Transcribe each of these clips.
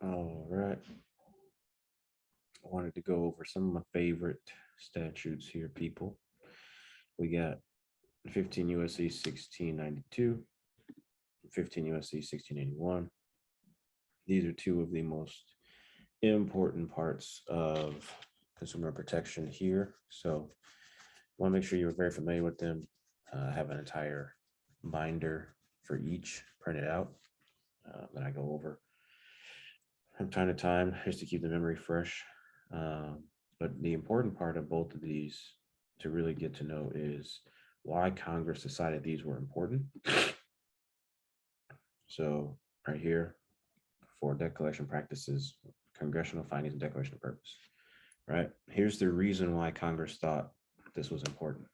All right. I wanted to go over some of my favorite statutes here, people. We got 15 USC 1692, 15 USC 1681. These are two of the most important parts of consumer protection here. So I want to make sure you're very familiar with them. I have an entire binder for each printed out that I go over from time to time just to keep the memory fresh. But the important part of both of these to really get to know is why Congress decided these were important. So right here for debt collection practices, congressional findings and declaration of purpose. Right. Here's the reason why Congress thought this was important.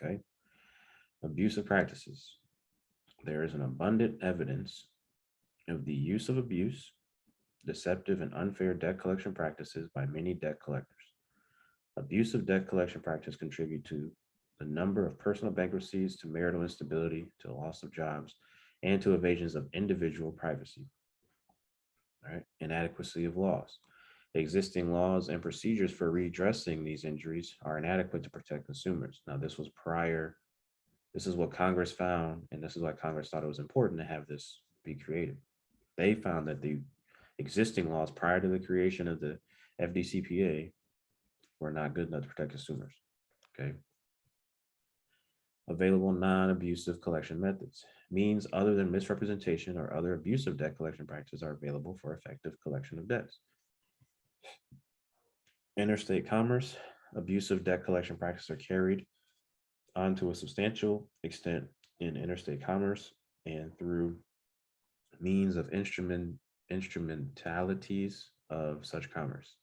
Okay. Abusive practices. There is an abundant evidence of the use of abuse, deceptive and unfair debt collection practices by many debt collectors. Abusive debt collection practices contribute to the number of personal bankruptcies, to marital instability, to the loss of jobs, and to evasions of individual privacy. All right. Inadequacy of laws. Existing laws and procedures for redressing these injuries are inadequate to protect consumers. Now, this was prior, this is what Congress found, and this is why Congress thought it was important to have this be created. They found that the existing laws prior to the creation of the FDCPA were not good enough to protect consumers. Okay. Available non-abusive collection methods. Means other than misrepresentation or other abusive debt collection practices are available for effective collection of debts. Interstate commerce. Abusive debt collection practices are carried on to a substantial extent in interstate commerce and through means of instrumentalities of such commerce.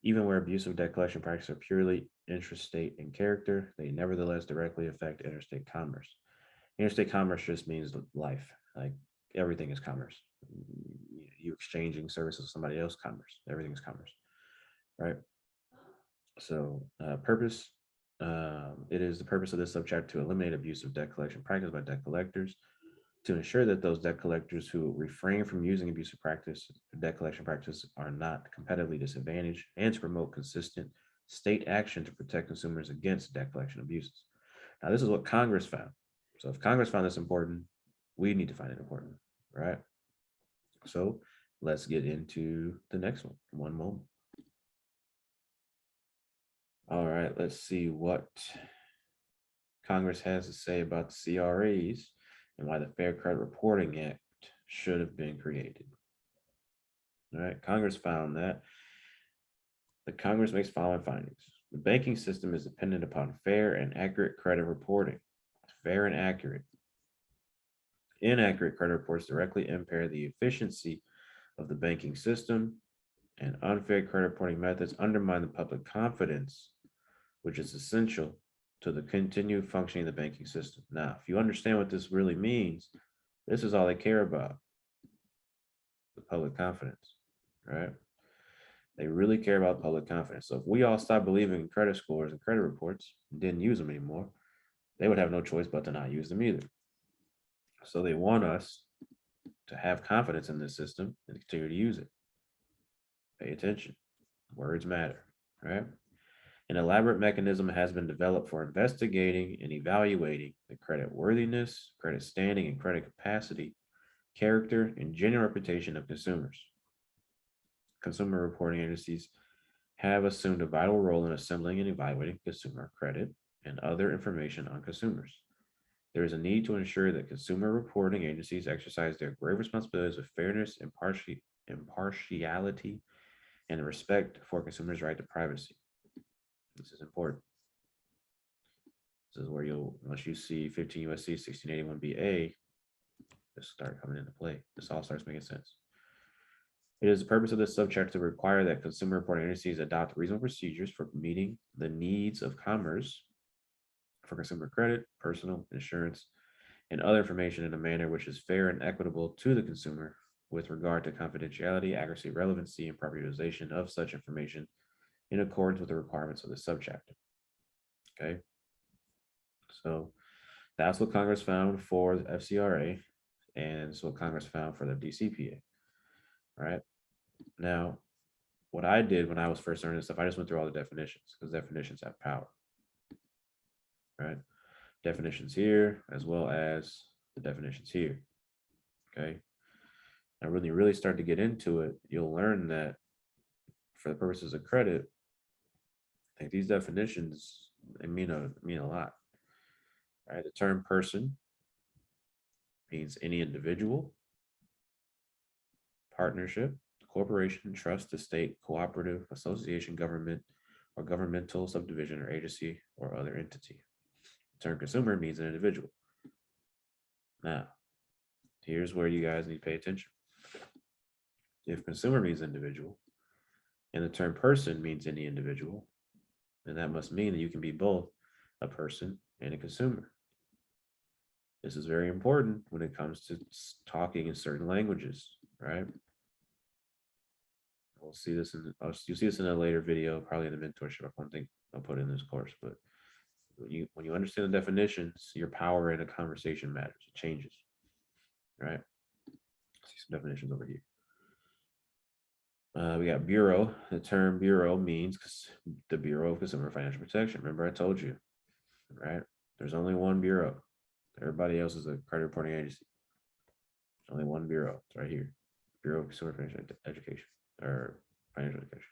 Even where abusive debt collection practices are purely intrastate in character, they nevertheless directly affect interstate commerce. Interstate commerce just means life, like everything is commerce. You exchanging services with somebody else, commerce. Everything is commerce, right? So, purpose. It is the purpose of this subchapter to eliminate abusive debt collection practice by debt collectors, to ensure that those debt collectors who refrain from using abusive practice, debt collection practice, are not competitively disadvantaged, and to promote consistent state action to protect consumers against debt collection abuses. Now, this is what Congress found. So, if Congress found this important, we need to find it important, right? So, let's get into the next one. One moment. All right, let's see what Congress has to say about the CRAs and why the Fair Credit Reporting Act should have been created. All right, Congress found that the Congress makes following findings. The banking system is dependent upon fair and accurate credit reporting. Fair and accurate. Inaccurate credit reports directly impair the efficiency of the banking system, and unfair credit reporting methods undermine the public confidence, which is essential to the continued functioning of the banking system. Now, if you understand what this really means, this is all they care about, the public confidence, right? They really care about public confidence. So if we all stop believing in credit scores and credit reports and didn't use them anymore, they would have no choice but to not use them either. So they want us to have confidence in this system and continue to use it. Pay attention. Words matter, right? An elaborate mechanism has been developed for investigating and evaluating the credit worthiness, credit standing, and credit capacity, character, and genuine reputation of consumers. Consumer reporting agencies have assumed a vital role in assembling and evaluating consumer credit and other information on consumers. There is a need to ensure that consumer reporting agencies exercise their grave responsibilities with fairness, impartiality, and respect for consumers' right to privacy. This is important. This is where you'll, once you see 15 USC 1681BA, this start coming into play. This all starts making sense. It is the purpose of this subchapter to require that consumer reporting agencies adopt reasonable procedures for meeting the needs of commerce for consumer credit, personal insurance, and other information in a manner which is fair and equitable to the consumer with regard to confidentiality, accuracy, relevancy, and proper utilization of such information in accordance with the requirements of the subchapter. Okay. So that's what Congress found for the FCRA, and it's what Congress found for the FDCPA. right? Now, what I did when I was first learning this stuff, I just went through all the definitions because definitions have power, right? Definitions here as well as the definitions here, okay? And when you really start to get into it, you'll learn that for the purposes of credit, like these definitions, they mean a lot, right? The term person means any individual, partnership, corporation, trust, estate, cooperative, association, government, or governmental subdivision or agency or other entity. The term consumer means an individual. Now, here's where you guys need to pay attention. If consumer means individual and the term person means any individual, then that must mean that you can be both a person and a consumer. This is very important when it comes to talking in certain languages, right? We'll see this you'll see this in a later video, probably in the mentorship. One thing I'll put in this course, but when you understand the definitions, your power in a conversation matters. It changes, right? See some definitions over here. We got bureau. The term bureau means the Bureau of Consumer Financial Protection. Remember I told you, right? There's only one bureau. Everybody else is a credit reporting agency. There's only one bureau. It's right here. Bureau of Consumer Financial Education or Financial Education.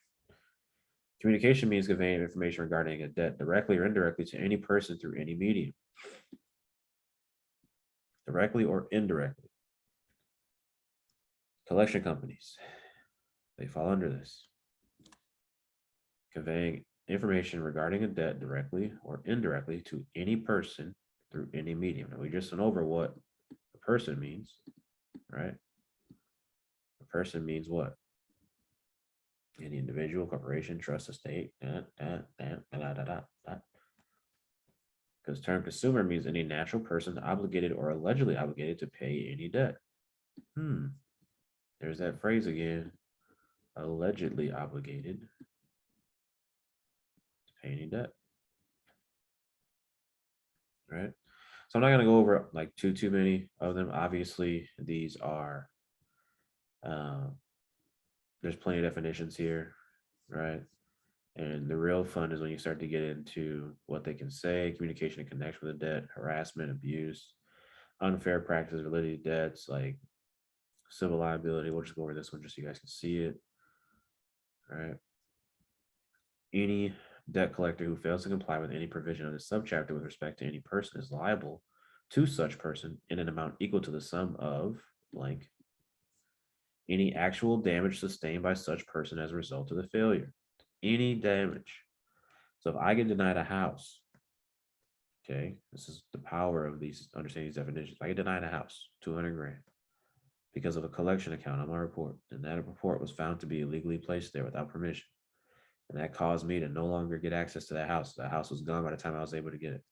Communication means conveying information regarding a debt directly or indirectly to any person through any medium. Directly or indirectly. Collection companies, they fall under this. Conveying information regarding a debt directly or indirectly to any person through any medium. Now we just went over what a person means, right? A person means what? Any individual, corporation, trust, estate, because term consumer means any natural person obligated or allegedly obligated to pay any debt. There's that phrase again, allegedly obligated to pay any debt, right? So I'm not going to go over like too many of them. Obviously, these are, there's plenty of definitions here, right? And the real fun is when you start to get into what they can say, communication in connection with a debt, harassment, abuse, unfair practices related to debts, like civil liability. We'll just go over this one just so you guys can see it, right? Any debt collector who fails to comply with any provision of this subchapter with respect to any person is liable to such person in an amount equal to the sum of blank any actual damage sustained by such person as a result of the failure. Any damage. So if I get denied a house, okay, this is the power of these understanding these definitions. If I get denied a house, 200 grand, because of a collection account on my report, and that report was found to be illegally placed there without permission, and that caused me to no longer get access to that house. That house was gone by the time I was able to get it.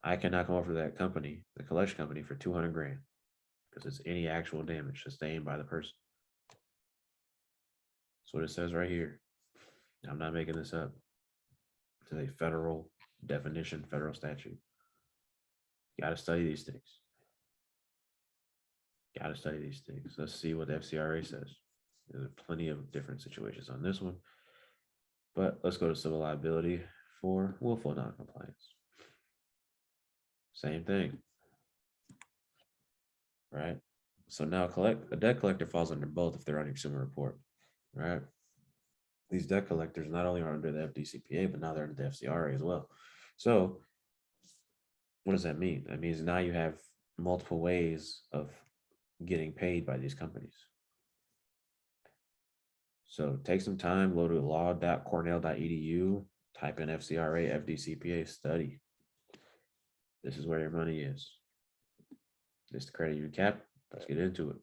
I cannot come over to that company, the collection company, for 200 grand because it's any actual damage sustained by the person. That's what it says right here. I'm not making this up. It's a federal definition, federal statute. You got to study these things. Got to study these things. Let's see what the FCRA says. There's plenty of different situations on this one. But let's go to civil liability for willful noncompliance. Same thing. Right? So now a debt collector falls under both if they're on your consumer report. Right? These debt collectors not only are under the FDCPA, but now they're under the FCRA as well. So what does that mean? That means now you have multiple ways of getting paid by these companies. So take some time, go to law.cornell.edu, type in FCRA, FDCPA, study. This is where your money is. This is the credit union cap. Let's get into it.